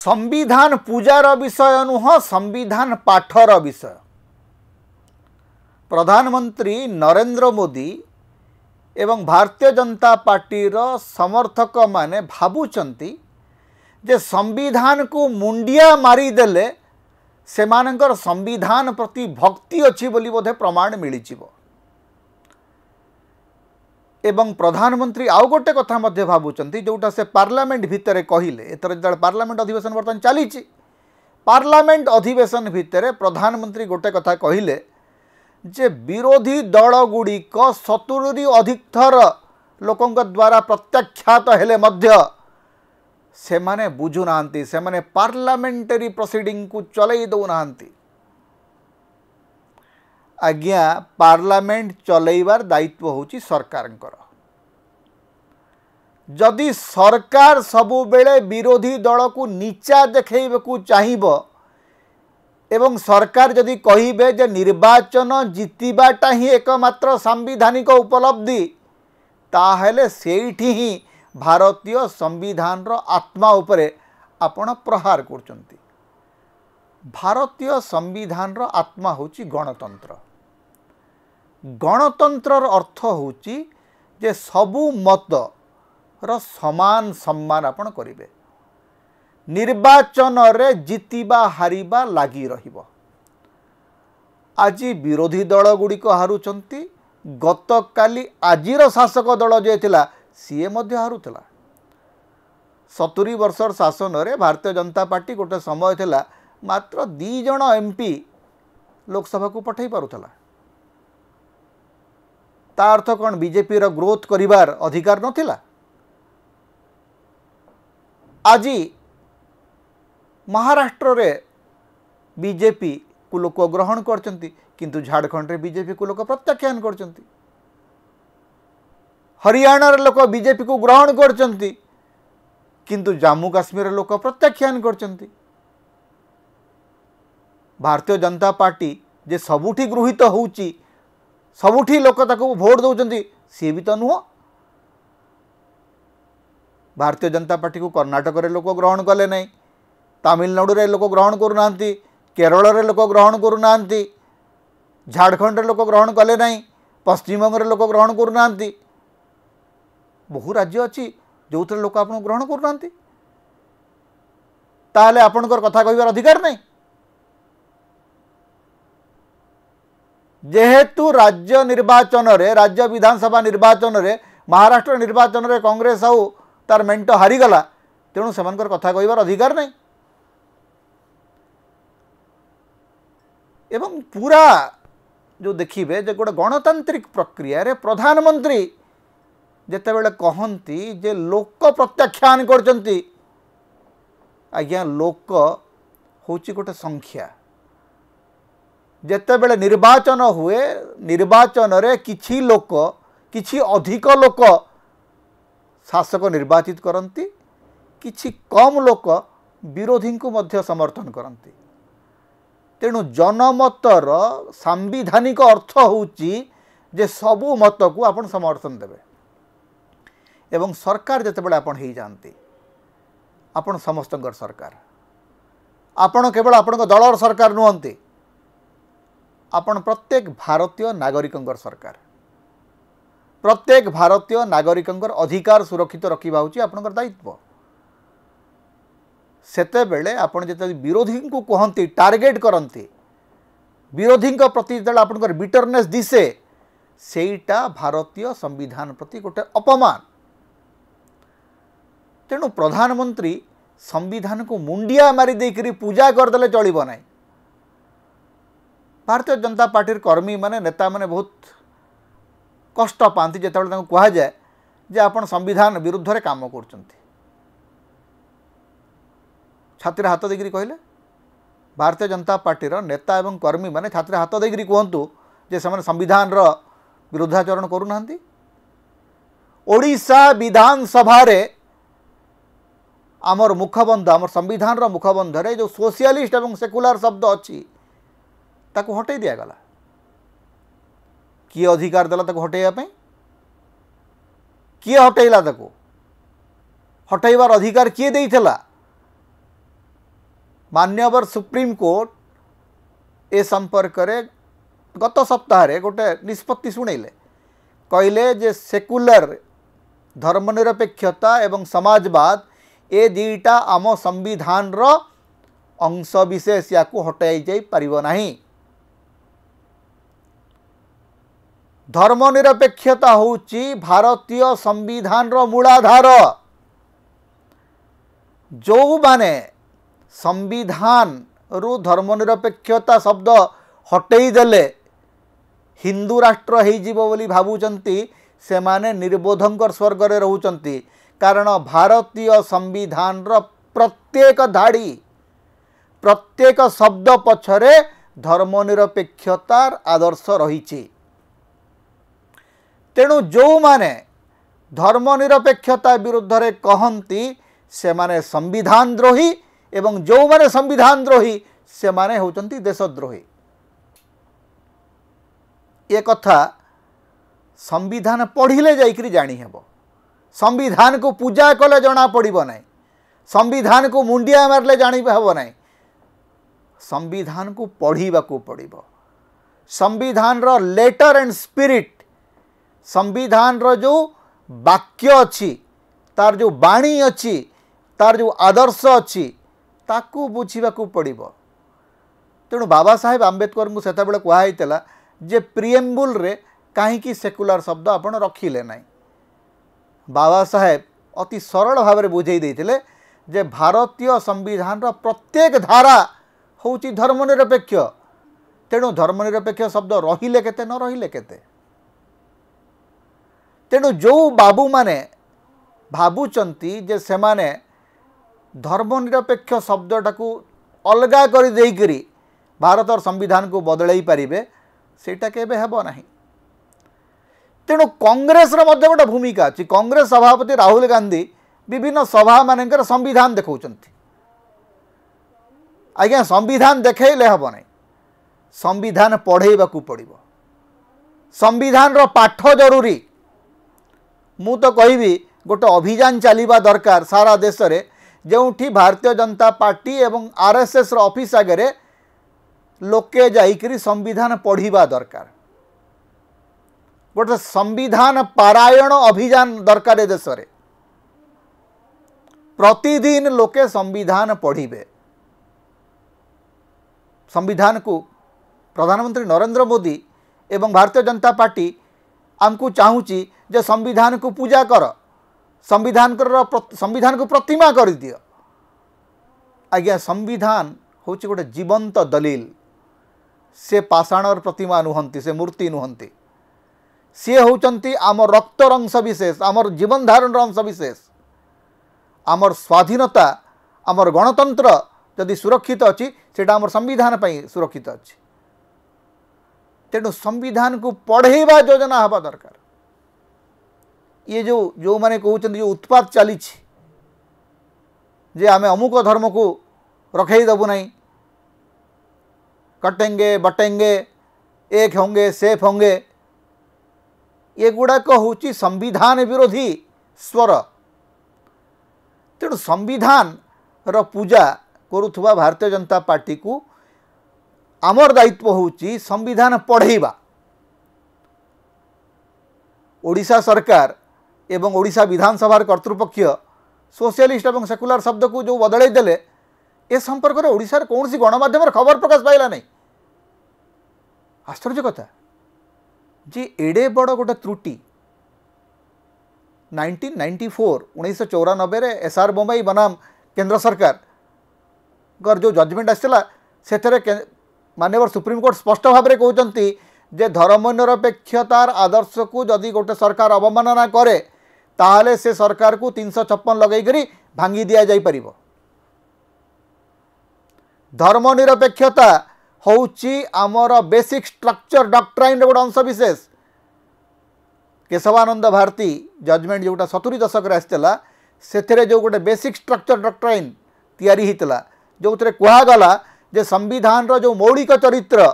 संविधान पूजार विषय नुह संविधान पाठर विषय। प्रधानमंत्री नरेंद्र मोदी एवं भारतीय जनता पार्टी रो समर्थक माने भाबुचंती जे संविधान को मुंडिया मारिदेले सेमानंकर संविधान प्रति भक्ति अच्छी बोली बोधे प्रमाण मिलिजिवो। एवं प्रधानमंत्री आउ गोटे कथा मध्य भाबुचंती जोटा से पार्लियामेंट भितर कहिले एतर जो पार्लियामेंट अधिवेशन बर्तमान चली पार्लियामेंट अधिवेशन भितर प्रधानमंत्री गोटे कथा कहिले जे विरोधी दल गुड़िक 70 अधिक थर लोकों द्वारा प्रत्याख्यात हेले मध्य से माने बुझुना से माने पार्लियामेंटरी प्रोसीडिंग को चलई दौना। आज्ञा पार्लियामेंट चलैबार दायित्व होची सरकार। जदि सरकार सबु बेले विरोधी दल को नीचा देखैबा चाहिए एवं सरकार जदि कहिबे जे निर्वाचन जितिबाटा ही एकमात्र सांविधानिक उपलब्धि ताहेले सेठी ही भारतीय संविधान रो आत्मा उपरे आपण प्रहार करचंती। भारतीय संविधान रो आत्मा होची गणतंत्र। गणतंत्र अर्थ होची जे सबु मत रो समान सम्मान आपण करिवे। निर्वाचन रे जितिबा हारिबा लागी रहिबो। आज विरोधी दल गुड़िक हारुचंती गतकाली आजिर शासक दल जे थिला सीए मध्य हारुतला। 70 वर्षर शासन रे भारतीय जनता पार्टी गोटे समय थिला मात्र 2 जण एमपी लोकसभा को पठाई पारुथला। ता अर्थ कौन बीजेपी रो ग्रोथ करिवार अधिकार नथिला। आज महाराष्ट्र रे बीजेपी को लोक ग्रहण करचंती किंतु झारखंड रे बीजेपी को लोक प्रत्याख्यान करचंती। हरियाणा रे लोक बीजेपी को ग्रहण करचंती किंतु जम्मू काश्मीर लोक प्रत्याख्यान करचंती। भारतीय जनता पार्टी जे सबुठी गृहीत होउची सबुठी लोक ताको भोट दउचंती सी भी तो नुह। भारतीय जनता पार्टी को कर्नाटक रे लोक ग्रहण कले नहीं, तमिलनाडु रे लोक ग्रहण करूना, केरल रे लोक ग्रहण करूना, झारखंड रे लोक ग्रहण कले नहीं, पश्चिम बंग रे लोक ग्रहण करूना। बहु राज्य अच्छी जो थे लोक आप ग्रहण करूना ताहले आपनकर कथा कहिबार अधिकार नहीं। जेहेतु राज्य निर्वाचन रे राज्य विधानसभा निर्वाचन रे महाराष्ट्र निर्वाचन रे कांग्रेस आउ तार मेंट हारीगला तेणु सेमानकर कथा कहिबार अधिकार नहीं। एवं पूरा जो देखिए जे गोटे गणतांत्रिक प्रक्रिया रे प्रधानमंत्री जेतेबेले कहती जे लोक प्रत्याख्यान करचंती आज्ञा लोक होची गोटे संख्या। जेतेबेले निर्वाचन हुए निर्वाचन रे किछि लोक किछि अधिक लोक शासक निर्वाचित करती, किछि कम लोक विरोधी को मध्य समर्थन करती। तेणु जनमतर सांविधानिक अर्थ होची जे सबु मत को आपण समर्थन देबे एवं सरकार जेतेबेले आपण ही जानती आपण समस्तंकर सरकार। आपण केवल आपण दलर सरकार नुहंती, आपण प्रत्येक भारतीय नागरिकंकर सरकार। प्रत्येक भारतीय नागरिकंकर अधिकार सुरक्षित रखिबा होची आपनकर दायित्व। सेतेबेले आपण जेते विरोधी को कहंती टार्गेट करंती विरोधी प्रति जेते आपनकर बिटरनेस दिसे सेईटा भारतीय संविधान प्रति गोटे अपमान। तेणु प्रधानमंत्री संविधान को मुंडिया मारी देकरी पूजा करदेले चलिब नहीं। भारतीय जनता पार्टी कर्मी माने नेता माने बहुत कष्ट पाती जितेबाला कह जाए जे आपण संविधान विरुद्ध रे काम करचंती। छात्र हाथ देकरी कहले भारतीय जनता पार्टी नेता एवं कर्मी माने छात्र हाथ देकरी कहतु जे से संविधान विरुद्धाचरण करूना। ओडिशा विधानसभा रे आमर मुखबंध आमर संविधान मुखबंध रे जो सोशलिस्ट एवं सेकुलर शब्द अच्छी ताको हटई दिया गला। किए अधिकार देला ताको हटैया पे? किए हटैला ताको? हटैबार अधिकार किए देइथला? मान्यवर सुप्रीम कोर्ट ए संपर्क रे गत सप्ताह गोटे निष्पत्ति शुणेले कहले जे सेकुलर धर्मनिरपेक्षता एवं समाजवाद ए दुईटा आम संविधान रो अंश विशेष या हटाई जाई परिबो नाही। धर्मनिरपेक्षता होउची भारतीय संविधान रो मूलाधार। जो माने संविधान रु धर्मनिरपेक्षता शब्द हटेई देले हिंदू राष्ट्र हो जीवो बोली भावुचंती से माने निर्बोधंकर स्वर्ग रे रहउचंती। कारण भारतीय संविधान रो प्रत्येक धाड़ी प्रत्येक शब्द पछरे धर्मनिरपेक्षतार आदर्श रहिछि। तेणु जो माने धर्मनिरपेक्षता विरुद्ध रे कहंती से माने संविधान द्रोही एवं जो माने संविधान द्रोही से माने होचंती देशद्रोही। ये कथा संविधान पढ़िले जाइकरी जानी हेबो। संविधान को पूजा कले जना पड़िबो नाही। संविधान को मुंडिया मारले जानी हेबो नाही। संविधान को पढ़िबा को पड़िबो। संविधान रो लेटर एंड स्पिरिट संविधान रो जो वाक्य अच्छी तार जो बाणी अच्छी तार जो आदर्श अच्छी ताकू बुझीबा को पड़िबो। तेणु बाबा साहेब आंबेडकर को सेता बेले कहा होइतला जे प्रिएम्बुल रे कहीं सेकुलर शब्द आपण रखिले नाही। बाबा साहेब अति सरल भाव में बुझे देते जे भारतीय संविधान रो प्रत्येक धारा होउची धर्मनिरपेक्ष। तेणु धर्मनिरपेक्ष शब्द रहिले केते न रहिले केते। तेणु जो बाबू माने भावुचंती जे से माने धर्मनिरपेक्ष शब्दटा को अलगा कर देइकरी भारत और संविधान को बदलाई पारिबे सेटा केबे हेबो नाही। तेणु कांग्रेस रो मध्य गोटे भूमिका अच्छी। कांग्रेस सभापति राहुल गांधी विभिन्न सभा मानकर संविधान देखौचंती। आज्ञा संविधान देखैले हेबो नाही। संविधान पढ़ेबा को पड़िबो। संविधान रो पाठ जरूरी। मु तो कहबी गोटे अभियान चलिबा दरकार सारा देश रे जोठी भारतीय जनता पार्टी एवं आरएसएस रो ऑफिस आगे लोके जाइकरी संविधान पढ़िबा दरकार। गोटे संविधान पारायण अभियान दरकार ए देश रे। प्रतिदिन लोके संविधान पढ़िबे। संविधान को प्रधानमंत्री नरेंद्र मोदी एवं भारतीय जनता पार्टी आमको चाहूची जे संविधान को पूजा कर। संविधान को प्रतिमा कर दियो। आज्ञा संविधान होची गोटे जीवंत दलील। से पाषाणर प्रतिमा नुहंती से मूर्ति नुहंती। सी होचंती आमर रक्तर अंश विशेष आमर जीवन धारण अंश विशेष। आमर स्वाधीनता आमर गणतंत्र जदि सुरक्षित अच्छी से आमर संविधान पर सुरक्षित अच्छी। तेणु संविधान को पढ़ेवा योजना हवा दरकार। ये जो माने कहते जो उत्पात चली जे आमे अमुक धर्म को रखई देबू नहीं कटेंगे बटेंगे एक होंगे सेफ होंगे ये गुड़ाक हूँ संविधान विरोधी स्वर। तेणु संविधान रो पूजा करुथुबा भारतीय जनता पार्टी को आमर दायित्व होउची संविधान पढ़ेबा। ओडिशा सरकार एवं ओडिशा विधानसभा कर्तृपक्ष सोशलिस्ट एवं सेकुलर शब्द को जो बदलाई देले ए संपर्क में ओडिशा रे कौन सी गणमाध्यम खबर प्रकाश पाइला नहीं। आश्चर्य कथा जी एडे बड़ गोटे त्रुटि 1994 रे एसआर बोम्बाई बनाम केंद्र सरकार गर जो जजमेंट आसला से माननीय सुप्रीम कोर्ट स्पष्ट भाव में कहते जे धर्मनिरपेक्षतार आदर्श को जदि गोटे सरकार अवमानना करे ताहले से सरकार को 356 लगेकरी भांगी दिया जाई परिबो। धर्मनिरपेक्षता होउची आमर बेसिक स्ट्रक्चर डॉक्ट्राइन गोटे अंश विशेष। केशवानंद भारती जजमेंट जोटा 70 दशक आसला से जो गोटे बेसिक स्ट्रक्चर डॉक्ट्राइन तैयारी होता जो कहगला जे संविधान रो जो मौलिक चरित्र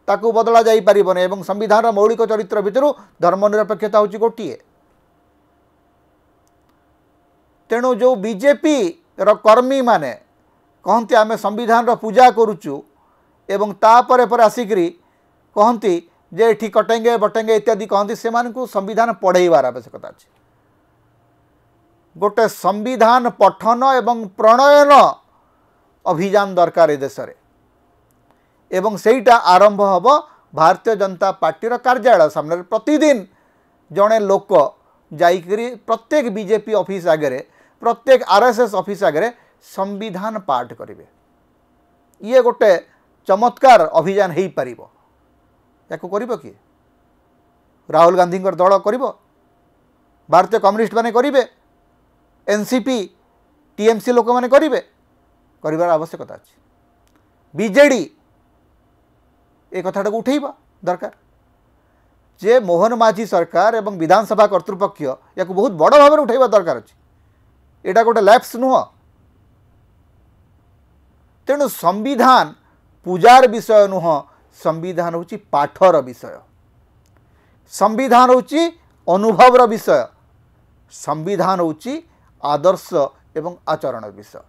ताकू बदला जाई परिबने एवं संविधान रो मौलिक चरित्र भितर धर्मनिरपेक्षता होची गोटिए। तेणु जो बीजेपी रो कर्मी माने कहती आम संविधान पूजा करुचु एवं तापर पर आसिकी कहती जे ये कटेंगे बटेंगे इत्यादि कहती से संविधान पढ़ेबार आवश्यकता अच्छे। गोटे संविधान पठन एवं प्रणयन अभियान दरकार ए देश एवं सेटा आरंभ हम भारतीय जनता पार्टी कार्यालय सामने प्रतिदिन जड़े लोक जाइकरी प्रत्येक बीजेपी ऑफिस आगे प्रत्येक आरएसएस ऑफिस आगे संविधान पाठ करेंगे। ये गोटे चमत्कार अभियान हो पार या किए राहुल गांधी दल कर भारतीय कम्युनिस्ट माने करेंगे एनसीपी टीएमसी लोक मैंने करेंगे कर आवश्यकता अच्छे। बीजेडी ए कथाटा को उठेबा दरकार जे मोहन माझी सरकार एवं विधानसभा कर्तृपक्ष या बहुत बड़ भाव में उठेबा दरकार अच्छे। एटा गोटे लैप्स नुह तेणु संविधान पूजार विषय नुह संविधान होची पाठर विषय संविधान होची अनुभवर विषय संविधान होची आदर्श एवं आचरण विषय।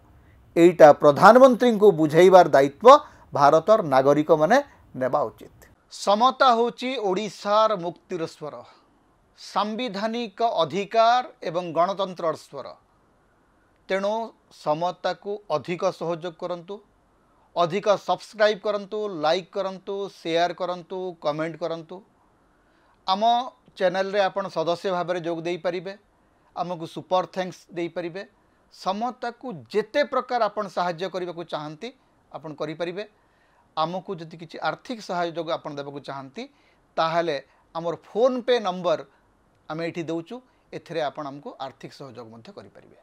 एटा प्रधानमंत्री को बुझाइबार दायित्व भारतर नागरिक माने नेबा उचित। समता होची ओडिशार मुक्तिर स्वर सांविधानिक अधिकार एवं गणतंत्र स्वर। तेणु समता को अधिक सहयोग करंतु अधिक सब्सक्राइब करंतु लाइक करंतु शेयर करंतु कमेंट करंतु। आम चैनल रे आपण सदस्य भाव में जोग दे पारिबे आमको सुपर थैंक्स दे पारिबे। समता को जेते प्रकार आपण सहाय्य करने को चाहती आपण करि परिबे। आमको जदि किसी आर्थिक सहयोग आपण देबा चाहती ताहले आमर फोन पे नंबर आम ये दौचु एथिरे आपण आमको आर्थिक सहयोग मध्य करि परिबे।